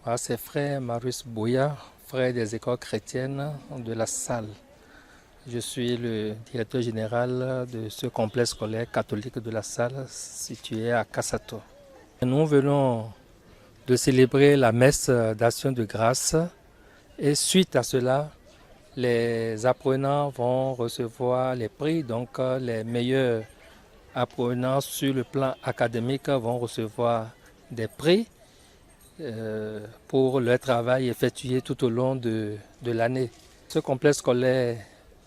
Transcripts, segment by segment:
Moi, c'est frère Marius Bouya, frère des écoles chrétiennes de la Salle. Je suis le directeur général de ce complexe scolaire catholique de la Salle situé à Kassato. Nous venons de célébrer la messe d'action de grâce et suite à cela, les apprenants vont recevoir les prix, donc les meilleurs apprenants sur le plan académique vont recevoir des prix pour leur travail effectué tout au long de l'année. Ce complexe scolaire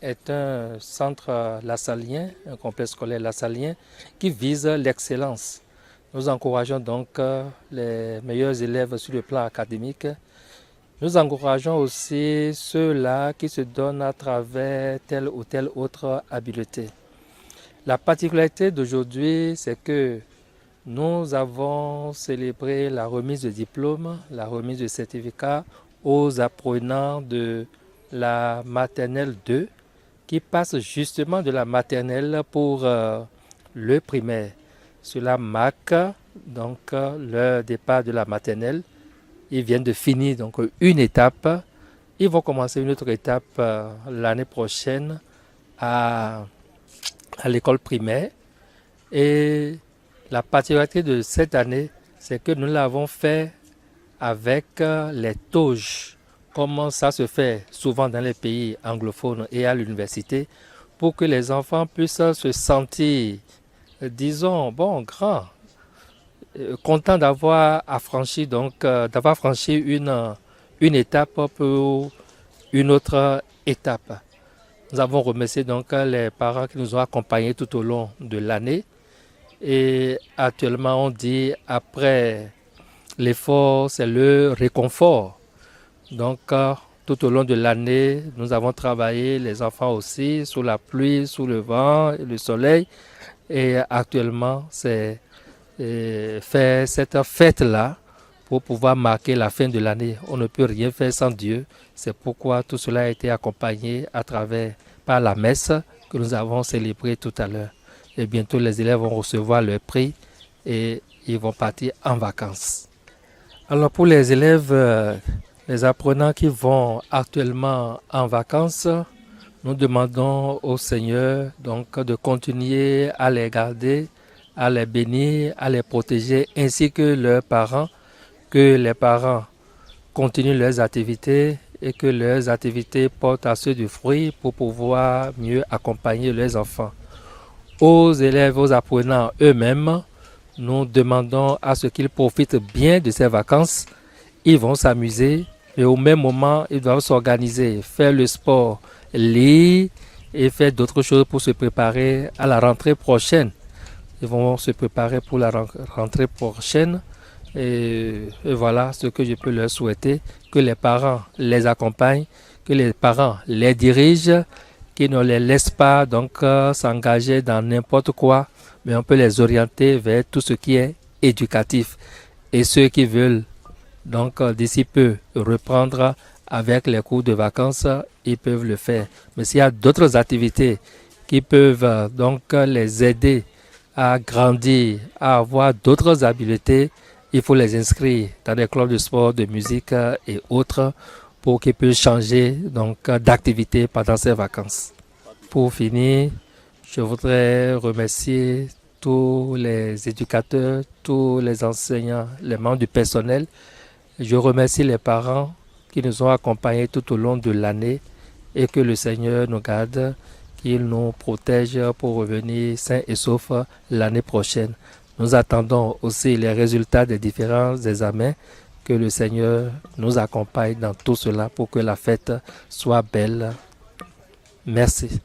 est un centre lassalien, un complexe scolaire lassalien qui vise l'excellence. Nous encourageons donc les meilleurs élèves sur le plan académique. Nous encourageons aussi ceux-là qui se donnent à travers telle ou telle autre habileté. La particularité d'aujourd'hui, c'est que nous avons célébré la remise de diplôme, la remise de certificat aux apprenants de la maternelle 2 qui passent justement de la maternelle pour le primaire. Cela marque donc le départ de la maternelle. Ils viennent de finir donc une étape. Ils vont commencer une autre étape l'année prochaine à l'école primaire. Et la particularité de cette année, c'est que nous l'avons fait avec les toges, comme ça se fait souvent dans les pays anglophones et à l'université, pour que les enfants puissent se sentir, disons, grands, contents d'avoir affranchi, d'avoir franchi une étape pour une autre étape. Nous avons remercié donc les parents qui nous ont accompagnés tout au long de l'année. Et actuellement, on dit après l'effort, c'est le réconfort. Donc, tout au long de l'année, nous avons travaillé, les enfants aussi, sous la pluie, sous le vent et le soleil. Et actuellement, c'est faire cette fête-là pour pouvoir marquer la fin de l'année. On ne peut rien faire sans Dieu. C'est pourquoi tout cela a été accompagné par la messe que nous avons célébrée tout à l'heure. Et bientôt, les élèves vont recevoir leur prix et ils vont partir en vacances. Alors, pour les élèves, les apprenants qui vont actuellement en vacances, nous demandons au Seigneur donc de continuer à les garder, à les bénir, à les protéger, ainsi que leurs parents, que les parents continuent leurs activités et que leurs activités portent assez de fruits pour pouvoir mieux accompagner leurs enfants. Aux élèves, aux apprenants eux-mêmes, nous demandons à ce qu'ils profitent bien de ces vacances. Ils vont s'amuser, mais au même moment, ils doivent s'organiser, faire le sport, lire et faire d'autres choses pour se préparer à la rentrée prochaine. Ils vont se préparer pour la rentrée prochaine. Et voilà ce que je peux leur souhaiter, que les parents les accompagnent, que les parents les dirigent, qu'ils ne les laissent pas donc s'engager dans n'importe quoi, mais on peut les orienter vers tout ce qui est éducatif. Et ceux qui veulent donc d'ici peu reprendre avec les cours de vacances, ils peuvent le faire. Mais s'il y a d'autres activités qui peuvent donc les aider à grandir, à avoir d'autres habiletés, il faut les inscrire dans des clubs de sport, de musique et autres pour qu'ils puissent changer donc d'activité pendant ces vacances. Pour finir, je voudrais remercier tous les éducateurs, tous les enseignants, les membres du personnel. Je remercie les parents qui nous ont accompagnés tout au long de l'année et que le Seigneur nous garde, qu'il nous protège pour revenir sains et saufs l'année prochaine. Nous attendons aussi les résultats des différents examens, que le Seigneur nous accompagne dans tout cela pour que la fête soit belle. Merci.